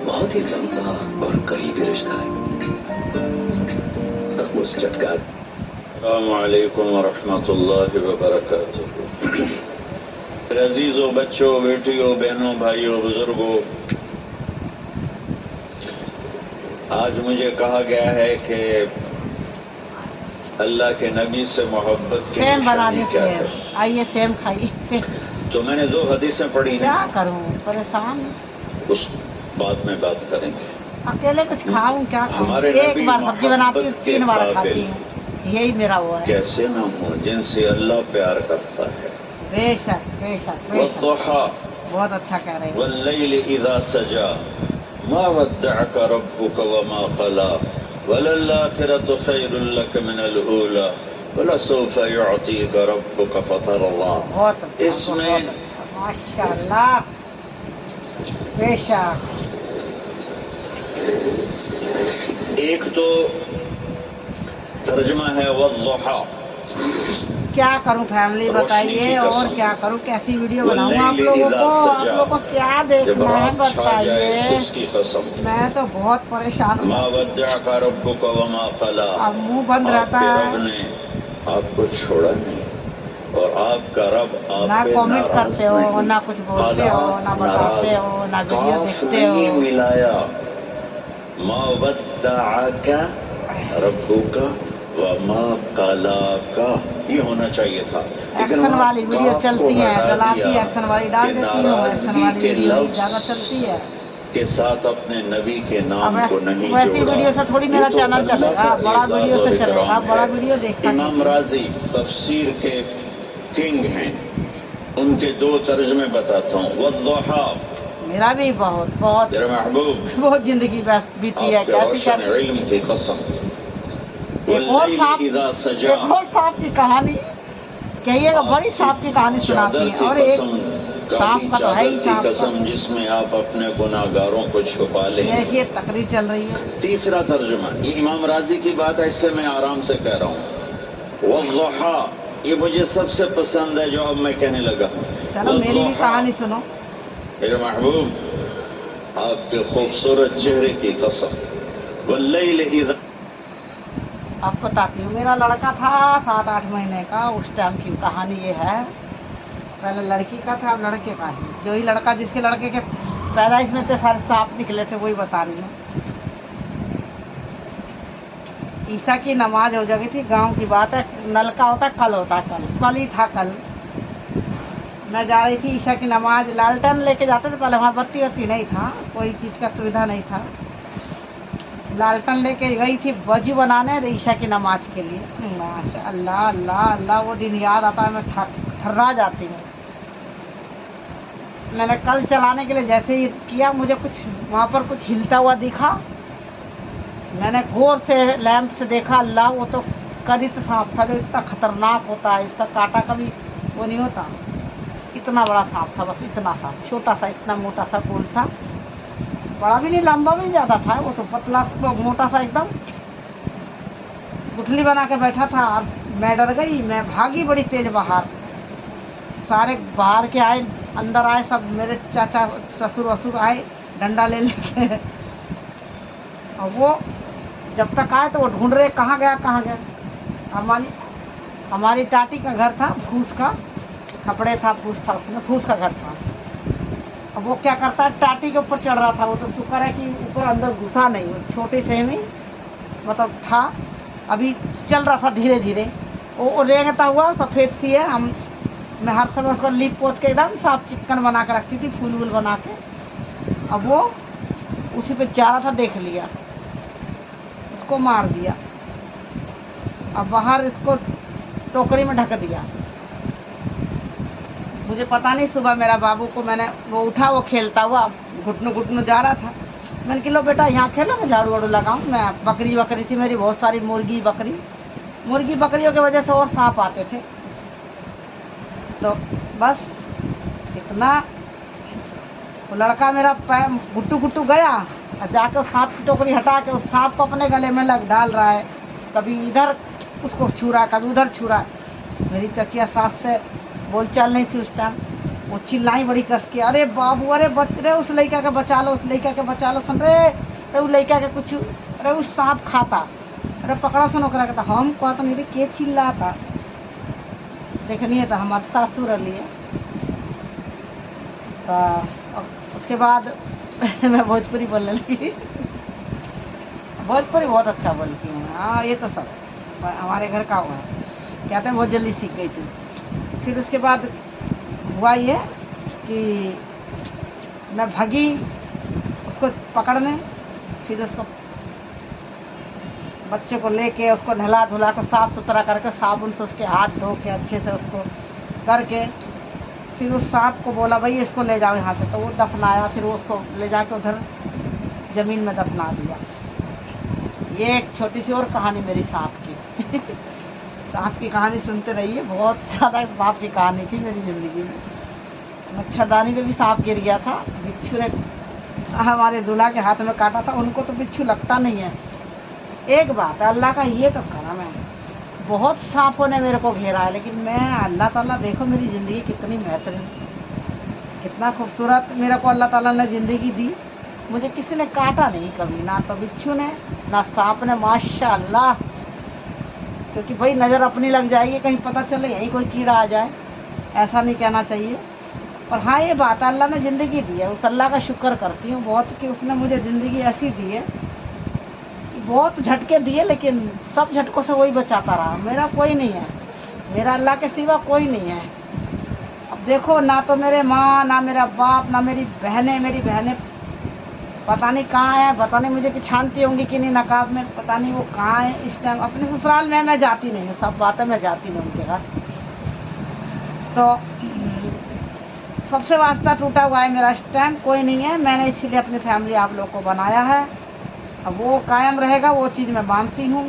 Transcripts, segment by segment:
बहुत ही लंबा और करीबी रिश्ता है। उस चटकार। अस्सलामु अलैकुम वरहमतुल्लाहि वबरकातुहू। अजीजों, बच्चों, बेटियों, बहनों, भाइयों, बुजुर्गों, आज मुझे कहा गया है कि अल्लाह के नबी से मोहब्बत की निशानी क्या है। आइए सेम खाइए। तो मैंने 2 हदीसें पढ़ी हैं। क्या करूं, परेशान। उस बात में बात करेंगे। अकेले कुछ खाऊं, क्या खाऊं? एक बार सब्जी बनाती हूँ, 3 बार खाती हूँ। यही मेरा वो है। कैसे ना हो जिनसे अल्लाह प्यार करता है। बेशक बेशक बेशक। बहुत अच्छा कह रहे हैं। वल्लैलि इज़ा सजा मा वद्दअका रब्बुका वमा क़ला वलल्लाखिरतु खैरुल लक मिनल ऊला वलसौफा युअतीका रब्बुका फतरदा। बहुत अच्छा, इसमें माशाअल्लाह, बेशक। एक तो तर्जुमा है वद्दुहा। क्या करूं फैमिली बताइए, और क्या करूं, कैसी वीडियो बनाऊं आप लोगों को? आप लोगों को क्या देखना है बताइए। मैं तो बहुत परेशान हूँ। अब मुंह बंद रहता है। रब ने आपको छोड़ा नहीं और आपका रब आप ना पे कमेंट करते हो, ना कुछ बोलते हो, ना बताते हो, ना वीडियो देखते हो। मिलाया मा वद्दअका रब्बुका वमा क़लाका, ये होना चाहिए था। एक्शन वाली वीडियो चलती है, चलाती एक्शन वाली डाल देती हूँ। एक्शन वाली वीडियो ज्यादा चलती है के साथ अपने नबी के नाम को नहीं वैसी जोड़ा। वीडियो से थोड़ी मेरा चैनल चलेगा, बड़ा वीडियो से चलेगा, बड़ा वीडियो देखता। इमाम राजी तफसीर के किंग हैं, उनके 2 तर्जुमे बताता हूँ। वद्दुहा, मेरा भी बहुत बहुत महबूब बहुत जिंदगी बीती है। कैसी इल्म की कसम। एक और सांप की कहानी कहिएगा, बड़ी सांप की कहानी सुनाती है। और एक सांप का तो है ही सांप कसम जिसमें आप अपने गुनाहगारों को छुपा लें। ये तकरीर चल रही है। तीसरा तर्जुमा, ये इमाम राजी की बात है, इसलिए मैं आराम से कह रहा हूँ। वद्दुहा, ये मुझे सबसे पसंद है जो अब मैं कहने लगा हूँ। चलो मेरी भी कहानी सुनो। मेरे महबूब, आपके खूबसूरत चेहरे की कसम। वल्लैलि इज़ा, आपको बताती हूँ, मेरा लड़का था 7-8 महीने का, उस टाइम की कहानी ये है। पहले लड़की का था, अब लड़के का ही। जो ही लड़का, जिसके लड़के के पैदाइश में थे सारे सांप निकले थे, वही बता रही हूँ। ईसा की नमाज हो जाती थी, गांव की बात है। नल का होता, कल होता, कल ही था। कल मैं जा रही थी ईशा की नमाज, लालटेन लेके जाते थे पहले, वहाँ बत्ती वत्ती नहीं था, कोई चीज़ का सुविधा नहीं था। लालटेन लेके गई थी वजू बनाने ईशा की नमाज के लिए। माशाअल्लाह, अल्लाह अल्लाह, वो दिन याद आता है, मैं थर्रा जाती हूँ। मैंने कल चलाने के लिए जैसे ही किया, मुझे कुछ वहाँ पर कुछ हिलता हुआ दिखा। मैंने गौर से लैंप से देखा, अल्लाह, वो तो करित सांप था, जो इतना खतरनाक होता है, इसका काटा कभी वो नहीं होता। इतना बड़ा सांप था, बस इतना सा, छोटा सा, इतना मोटा सा, गोल सा, बड़ा भी नहीं, लंबा भी नहीं ज़्यादा था। वो तो पतला मोटा सा एकदम, गुठली बना के बैठा था। और मैं डर गई, मैं भागी बड़ी तेज बाहर। सारे बाहर के आए, अंदर आए सब, मेरे चाचा ससुर वसुर आए डंडा ले लेके। और वो जब तक आए तो वो ढूंढ रहे कहाँ गया कहाँ गया। हमारी टाटी का घर था, फूस का, कपड़े था, फूस था, उसमें फूस का घर था। अब वो क्या करता है, टाटी के ऊपर चढ़ रहा था। वो तो शुक्र है कि ऊपर अंदर घुसा नहीं, वो छोटे से में मतलब था, अभी चल रहा था धीरे धीरे। वो रेंगता हुआ, सफ़ेद सी है। मैं हर समय उसको लीप पोत के एकदम साफ चिकन बना के रखती थी, फूल वूल बना के। अब वो उसी पे जा रहा था, देख लिया, उसको मार दिया। अब बाहर इसको टोकरी में ढक दिया। मुझे पता नहीं, सुबह मेरा बाबू को मैंने, वो उठा, वो खेलता हुआ घुटनों घुटनों जा रहा था। मैंने कि लो बेटा यहाँ खेलो, मैं झाड़ू वाड़ू लगाऊँ। मैं बकरी थी मेरी, बहुत सारी मुर्गी बकरियों की वजह से और सांप आते थे। तो बस इतना, वो लड़का मेरा पैर गुट्टू गया और जाकर सांप की टोकरी हटा के उस सांप को अपने गले में डाल रहा है। कभी इधर उसको छू रहा है, कभी उधर छू रहा है। मेरी चचिया सास से बोलचाल नहीं थी उस टाइम, वो चिल्लाई बड़ी कस के, अरे बाबू अरे बच रे, उस लड़का के बचा लो, उस लड़का के बचा लो, सुन रे अरे उस लड़का के कुछ, अरे उस सांप खाता, अरे पकड़ा सुनो करा कहता, हम कहता नहीं रे के चिल्लाता। देखनी है तो हमारे सासुर लिए। तो उसके बाद मैं भोजपुरी बोलने लगी। भोजपुरी बहुत अच्छा बोलती हूँ। हाँ ये तो सब हमारे घर का हुआ है, कहते हैं बहुत जल्दी सीख गई थी। फिर उसके बाद हुआ ये कि मैं भागी उसको पकड़ने, फिर उसको बच्चे को लेके उसको नहला धुला कर साफ सुथरा करके साबुन से उसके हाथ धो के अच्छे से उसको करके, फिर उस सांप को बोला भाई इसको ले जाओ यहाँ से, तो वो दफनाया, फिर वो उसको ले जाके उधर ज़मीन में दफना दिया। ये एक छोटी सी और कहानी मेरी सांप की। सांप की कहानी सुनते रहिए, बहुत ज़्यादा सांप की कहानी थी मेरी ज़िंदगी में। मच्छरदानी पे भी सांप गिर गया था, बिच्छू ने हमारे दूल्हा के हाथ में काटा था, उनको तो बिच्छू लगता नहीं है। एक बात है, अल्लाह का ये तो करम है, बहुत सांपों ने मेरे को घेरा है, लेकिन मैं अल्लाह ताला देखो मेरी ज़िंदगी कितनी बेहतरीन, कितना खूबसूरत मेरे को अल्लाह ताला ने ज़िंदगी दी। मुझे किसी ने काटा नहीं कभी, ना तो बिच्छू ने ना सांप ने, माशाअल्लाह। क्योंकि भाई नज़र अपनी लग जाएगी, कहीं पता चले यहीं कोई कीड़ा आ जाए, ऐसा नहीं कहना चाहिए। और हाँ ये बात अल्लाह ने ज़िंदगी दी है, उस अल्लाह का शुक्र करती हूँ बहुत कि उसने मुझे ज़िंदगी ऐसी दी है। बहुत झटके दिए, लेकिन सब झटकों से वही बचाता रहा। मेरा कोई नहीं है, मेरा अल्लाह के सिवा कोई नहीं है। अब देखो ना तो मेरे माँ, ना मेरा बाप, ना मेरी बहनें पता नहीं कहाँ है, पता नहीं मुझे पहचानती होंगी कि नहीं नकाब में, पता नहीं वो कहाँ है इस टाइम। अपने ससुराल में मैं जाती नहीं हूँ, सब बातें मैं जाती नहीं उनके घर। तो सबसे वास्ता टूटा हुआ है मेरा, इस टाइम कोई नहीं है। मैंने इसीलिए अपनी फैमिली आप लोग को बनाया है, अब वो कायम रहेगा, वो चीज़ मैं मानती हूँ।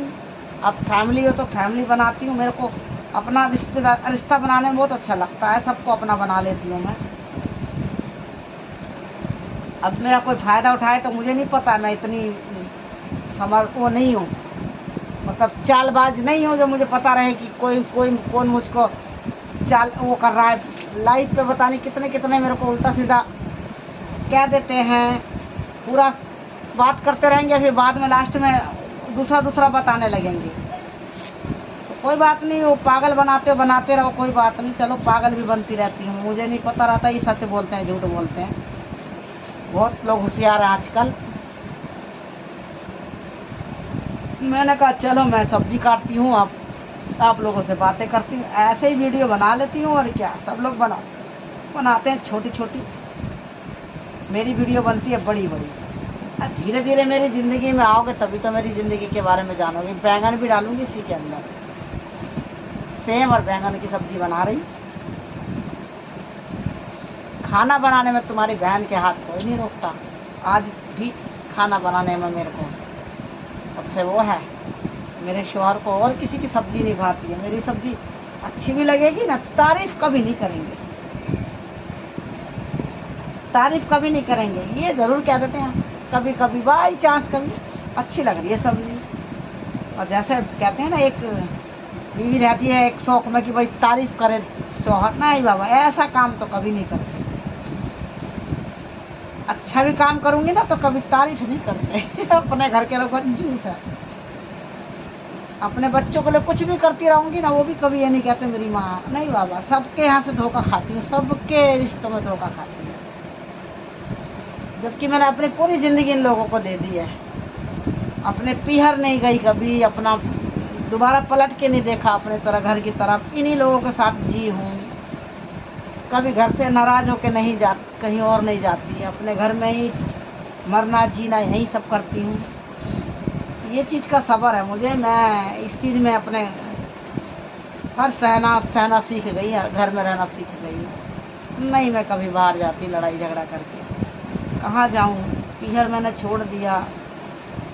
अब फैमिली हो तो फैमिली बनाती हूँ। मेरे को अपना रिश्ता बनाने में बहुत अच्छा लगता है, सबको अपना बना लेती हूँ मैं। अब मेरा कोई फ़ायदा उठाए तो मुझे नहीं पता, मैं इतनी वो नहीं हूँ, मतलब चालबाज नहीं हूँ जो मुझे पता रहे कि कौन मुझको चाल वो कर रहा है। लाइफ पे पता नहीं कितने मेरे को उल्टा सीधा कह देते हैं, पूरा बात करते रहेंगे, फिर बाद में लास्ट में दूसरा बताने लगेंगे। तो कोई बात नहीं, वो पागल बनाते रहो, कोई बात नहीं, चलो पागल भी बनती रहती हूँ। मुझे नहीं पता रहता ये सत्य बोलते हैं झूठ बोलते हैं, बहुत लोग होशियार हैं आजकल। मैंने कहा चलो मैं सब्जी काटती हूँ, अब आप लोगों से बातें करती हूँ, ऐसे ही वीडियो बना लेती हूँ। और क्या, सब लोग बनाते हैं छोटी छोटी, मेरी वीडियो बनती है बड़ी बड़ी। धीरे धीरे मेरी ज़िंदगी में आओगे तभी तो मेरी ज़िंदगी के बारे में जानोगे। बैंगन भी डालूंगी इसी के अंदर, सेम और बैंगन की सब्जी बना रही। खाना बनाने में तुम्हारी बहन के हाथ कोई नहीं रोकता, आज भी खाना बनाने में मेरे को सबसे वो है। मेरे शौहर को और किसी की सब्जी नहीं भाती है, मेरी सब्जी अच्छी भी लगेगी ना, तारीफ कभी नहीं करेंगे, तारीफ कभी नहीं करेंगे। ये ज़रूर कह देते हैं कभी कभी बाई चांस कभी अच्छी लग रही है सब्जी। और जैसे कहते हैं ना, एक बीवी रहती है एक शौक में कि भाई तारीफ करे शौहर, नहीं बाबा ऐसा काम तो कभी नहीं करते। अच्छा भी काम करूंगी ना तो कभी तारीफ नहीं करते। अपने घर के लोग कंजूस है, अपने बच्चों के लिए कुछ भी करती रहूंगी ना, वो भी कभी ये नहीं कहते मेरी माँ, नहीं बाबा सबके यहाँ से धोखा खाती हूँ, सबके रिश्तों में धोखा खाती हूँ। जबकि मैंने अपनी पूरी ज़िंदगी इन लोगों को दे दी है, अपने पीहर नहीं गई कभी, अपना दोबारा पलट के नहीं देखा अपने घर की तरफ, इन्हीं लोगों के साथ जी हूँ। कभी घर से नाराज़ होकर नहीं जाती, कहीं और नहीं जाती, अपने घर में ही मरना जीना यही सब करती हूँ। ये चीज़ का सब्र है मुझे, मैं इस चीज़ में अपने हर सहना सीख गई, घर में रहना सीख गई। नहीं मैं कभी बाहर जाती लड़ाई झगड़ा करके, कहाँ जाऊँ, पीहर मैंने छोड़ दिया,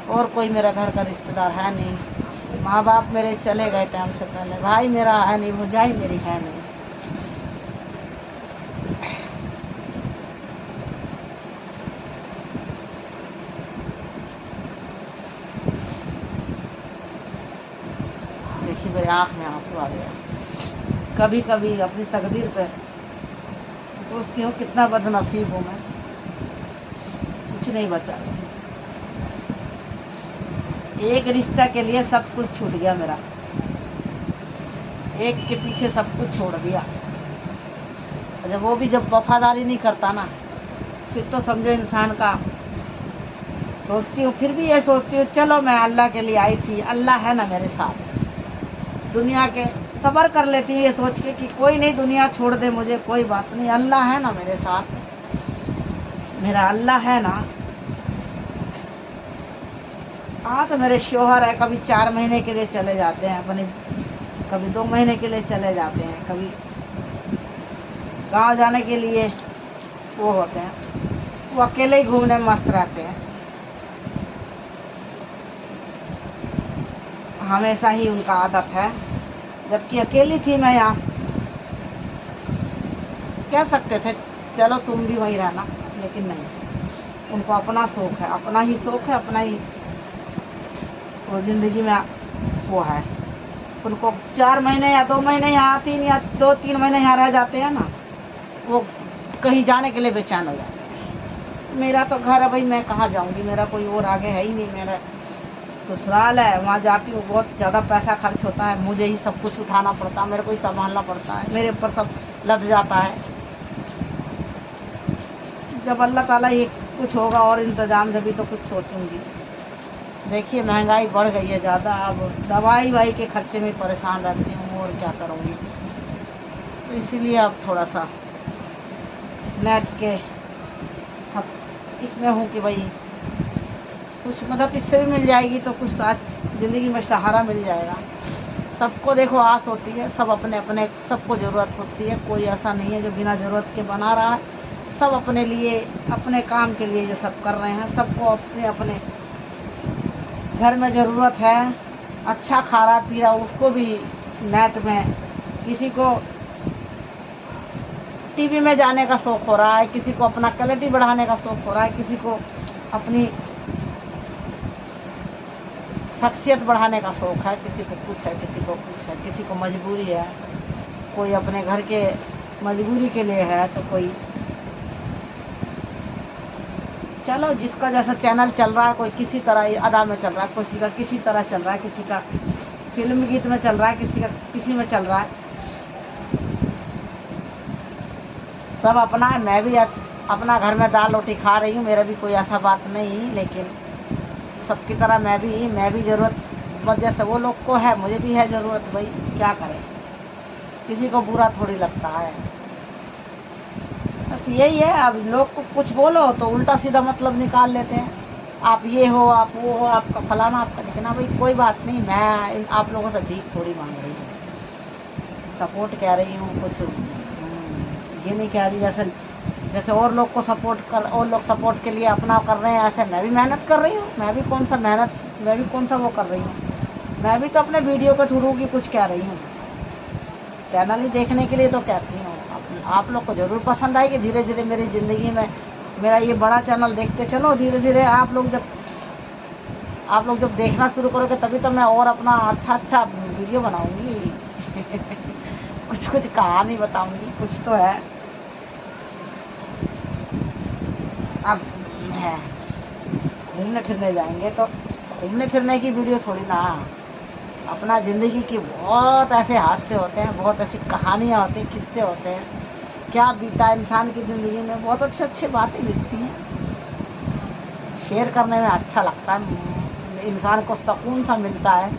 और कोई मेरा घर का रिश्तेदार है नहीं। माँ बाप मेरे चले गए टाइम से पहले, भाई मेरा है नहीं, भौजाई मेरी है नहीं। मेरी आँख में आंसू आ गया। कभी कभी अपनी तकदीर पे सोचती हूँ कितना बदनसीब हूँ मैं, कुछ नहीं बचा। एक रिश्ता के लिए सब कुछ छूट गया मेरा, एक के पीछे सब कुछ छोड़ दिया। जब वो भी जब वफादारी नहीं करता ना, फिर तो समझो इंसान का। सोचती हूँ, फिर भी ये सोचती हूँ चलो मैं अल्लाह के लिए आई थी, अल्लाह है ना मेरे साथ। दुनिया के सब्र कर लेती हूँ ये सोच के कि कोई नहीं, दुनिया छोड़ दे मुझे, कोई बात नहीं, अल्लाह है ना मेरे साथ, मेरा अल्लाह है ना। हाँ तो मेरे शोहर है, कभी 4 महीने के लिए चले जाते हैं अपने, कभी 2 महीने के लिए चले जाते हैं, कभी गांव जाने के लिए वो होते हैं, वो अकेले ही घूमने में मस्त रहते हैं। हमेशा ही उनका आदत है, जबकि अकेली थी मैं यहाँ। कह सकते थे चलो तुम भी वहीं रहना, लेकिन नहीं, उनको अपना शौक है, अपना ही शौक है, अपना ही वो जिंदगी में वो है। उनको 4 महीने या 2 महीने यहाँ, 3 या 2-3 महीने यहाँ रह जाते हैं ना, वो कहीं जाने के लिए बेचैन हो जाते हैं। मेरा तो घर है भाई, मैं कहाँ जाऊँगी, मेरा कोई और आगे है ही नहीं। मेरा ससुराल है, वहाँ जाती हूँ, बहुत ज़्यादा पैसा खर्च होता है, मुझे ही सब कुछ उठाना पड़ता है, मेरे को ही संभालना पड़ता है, मेरे ऊपर सब लद जाता है। जब अल्लाह ताला ये कुछ होगा और इंतजाम, जब भी तो कुछ सोचूंगी। देखिए महंगाई बढ़ गई है ज़्यादा, अब दवाई वाई के खर्चे में परेशान रहती हूँ, और क्या करूँगी। तो इसीलिए अब थोड़ा सा नेट के इसमें हूँ कि भाई कुछ मदद इससे भी मिल जाएगी तो कुछ आज ज़िंदगी में सहारा मिल जाएगा। सबको देखो आस होती है, सब अपने अपने, सबको ज़रूरत होती है, कोई ऐसा नहीं है जो बिना ज़रूरत के बना रहा है। सब अपने लिए, अपने काम के लिए जो सब कर रहे हैं, सबको अपने अपने घर में ज़रूरत है। अच्छा खा रहा पी रहा, उसको भी नेट में, किसी को टीवी में जाने का शौक़ हो रहा है, किसी को अपना क्वालिटी बढ़ाने का शौक़ हो रहा है, किसी को अपनी शख्सियत बढ़ाने का शौक़ है, किसी को कुछ है, किसी को कुछ है, किसी को मजबूरी है, कोई अपने घर के मजबूरी के लिए है, तो कोई चलो जिसका जैसा चैनल चल रहा है, कोई किसी तरह अदा में चल रहा है, किसी का किसी तरह चल रहा है, किसी का फिल्म गीत में चल रहा है, किसी का किसी में चल रहा है। सब अपना है, मैं भी अपना घर में दाल रोटी खा रही हूँ, मेरा भी कोई ऐसा बात नहीं, लेकिन सबकी तरह मैं भी ज़रूरत जैसे वो लोग को है, मुझे भी है ज़रूरत, भाई क्या करें, किसी को बुरा थोड़ी लगता है। बस यही है, अब लोग को कुछ बोलो तो उल्टा सीधा मतलब निकाल लेते हैं, आप ये हो, आप वो हो, आपका फलाना, आपका लिखना। भाई कोई बात नहीं, मैं आप लोगों से भीख थोड़ी मांग रही हूँ, सपोर्ट कह रही हूँ, कुछ ये नहीं कह रही जैसे और लोग को सपोर्ट कर, और लोग सपोर्ट के लिए अपना कर रहे हैं, ऐसे मैं भी मेहनत कर रही हूँ। मैं भी कौन सा वो कर रही हूँ, मैं भी तो अपने वीडियो के थ्रू की कुछ कह रही हूँ, चैनल ही देखने के लिए तो कहती हूँ। आप लोग को ज़रूर पसंद आएगी, धीरे धीरे मेरी ज़िंदगी में मेरा ये बड़ा चैनल देखते चलो, धीरे धीरे आप लोग जब देखना शुरू करोगे तभी तो मैं और अपना अच्छा वीडियो बनाऊंगी कुछ कहानी बताऊंगी, कुछ तो है। अब है घूमने फिरने जाएंगे तो घूमने फिरने की वीडियो थोड़ी ना, अपना ज़िंदगी की बहुत ऐसे हादसे होते हैं, बहुत ऐसी कहानियाँ होती हैं, किस्से होते हैं, क्या बीता इंसान की ज़िंदगी में, बहुत अच्छी बातें लिखती हैं, शेयर करने में अच्छा लगता है, इंसान को सुकून सा मिलता है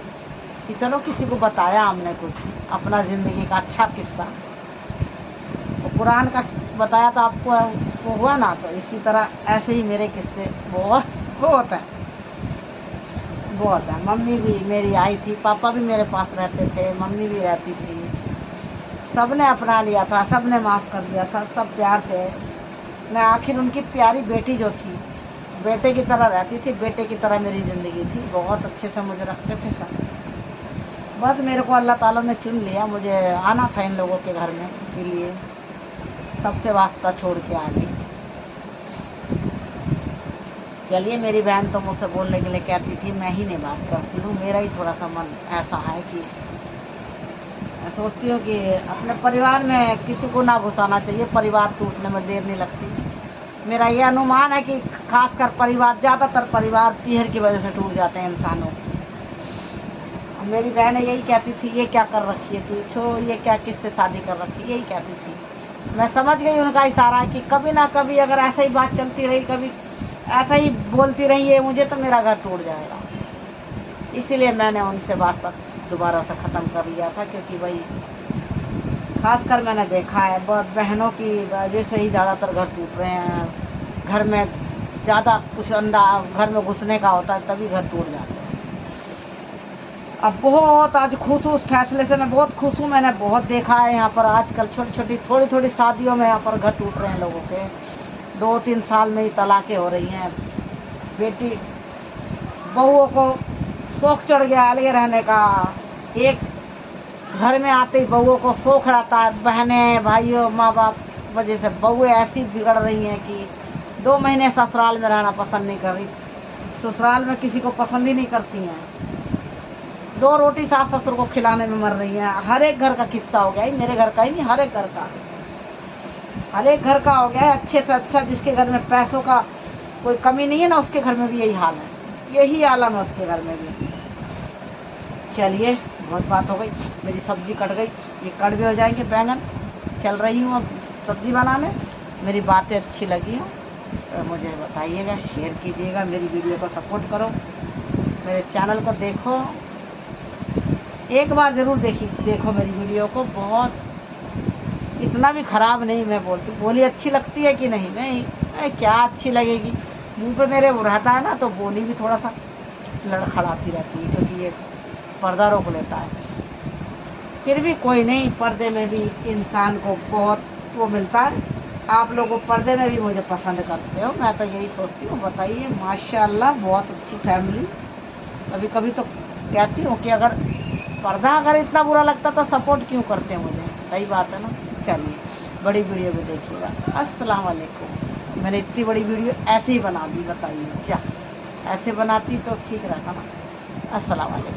कि चलो किसी को बताया हमने कुछ अपना ज़िंदगी का अच्छा किस्सा। तो कुरान का बताया तो आपको वो हुआ ना, तो इसी तरह ऐसे ही मेरे किस्से बहुत हैं। मम्मी भी मेरी आई थी, पापा भी मेरे पास रहते थे, मम्मी भी रहती थी, सबने अपना लिया था, सबने माफ़ कर दिया था, सब प्यार से। मैं आखिर उनकी प्यारी बेटी जो थी, बेटे की तरह रहती थी, बेटे की तरह मेरी ज़िंदगी थी, बहुत अच्छे से मुझे रखते थे सब। बस मेरे को अल्लाह ताला ने चुन लिया, मुझे आना था इन लोगों के घर में, इसीलिए सबसे वास्ता छोड़ के आ गई। चलिए, मेरी बहन तो मुझसे बोलने के लिए कहती थी, मैं ही नहीं बात करती हूँ, मेरा ही थोड़ा सा मन ऐसा है कि मैं सोचती हूँ कि अपने परिवार में किसी को ना घुसाना चाहिए, परिवार टूटने में देर नहीं लगती। मेरा ये अनुमान है कि खासकर परिवार, ज़्यादातर परिवार पीहर की वजह से टूट जाते हैं इंसानों के। मेरी बहन यही कहती थी, ये क्या कर रखी है तू, छो ये क्या किससे शादी कर रखी है, यही कहती थी। मैं समझ गई उनका इशारा कि कभी ना कभी अगर ऐसा ही बात चलती रही, कभी ऐसा ही बोलती रही है मुझे, तो मेरा घर टूट जाएगा। इसीलिए मैंने उनसे बात दोबारा से ख़त्म कर लिया था, क्योंकि भाई खासकर मैंने देखा है बहनों की वजह से ही ज़्यादातर घर टूट रहे हैं। घर में ज़्यादा कुछ घर में घुसने का होता है, तभी घर टूट जाते हैं। अब बहुत आज खुश हूँ उस फैसले से, मैं बहुत खुश हूँ। मैंने बहुत देखा है यहाँ पर आजकल छोटी छोटी थोड़ी थोड़ी शादियों में यहाँ पर घर टूट रहे हैं लोगों के। 2-3 साल में ही तलाक़ें हो रही हैं। बेटी बहुओं को शौक चढ़ गया अलग रहने का। एक घर में आते ही बहुओं को शौक रहता है, बहनें भाइयों माँ बाप वजह से बहुएं ऐसी बिगड़ रही हैं कि 2 महीने ससुराल में रहना पसंद नहीं कर रही। ससुराल में किसी को पसंद ही नहीं करती हैं। 2 रोटी सास ससुर को खिलाने में मर रही हैं। हर एक घर का किस्सा हो गया है, मेरे घर का ही नहीं, हर एक घर का हो गया है। अच्छे से अच्छा जिसके घर में पैसों का कोई कमी नहीं है ना, उसके घर में भी यही हाल है, यही आलम है उसके घर में भी। चलिए बहुत बात हो गई, मेरी सब्जी कट गई, ये कड़वे हो जाएंगे बैंगन। चल रही हूँ अब सब्जी बनाने। मेरी बातें अच्छी लगी हो तो मुझे बताइएगा, शेयर कीजिएगा, मेरी वीडियो को सपोर्ट करो, मेरे चैनल को देखो, एक बार ज़रूर देखो मेरी वीडियो को। बहुत इतना भी ख़राब नहीं मैं बोलती, बोली अच्छी लगती है कि नहीं, नहीं क्या अच्छी लगेगी, मुंह पे मेरे वो रहता है ना, तो बोली भी थोड़ा सा लड़खड़ाती रहती है, क्योंकि ये पर्दा रोक लेता है। फिर भी कोई नहीं, पर्दे में भी इंसान को बहुत वो मिलता है। आप लोग पर्दे में भी मुझे पसंद करते हो, मैं तो यही सोचती हूँ। बताइए माशाल्लाह बहुत अच्छी फैमिली। कभी कभी तो कहती हूँ कि अगर पर्दा अगर इतना बुरा लगता तो सपोर्ट क्यों करते हैं मुझे, सही बात है ना। चलिए बड़ी वीडियो में देखिएगा। अस्सलाम वालेकुम। मैंने इतनी बड़ी वीडियो ऐसे ही बना दी, बताइए क्या ऐसे बनाती तो ठीक रहता ना। अस्सलाम वालेकुम।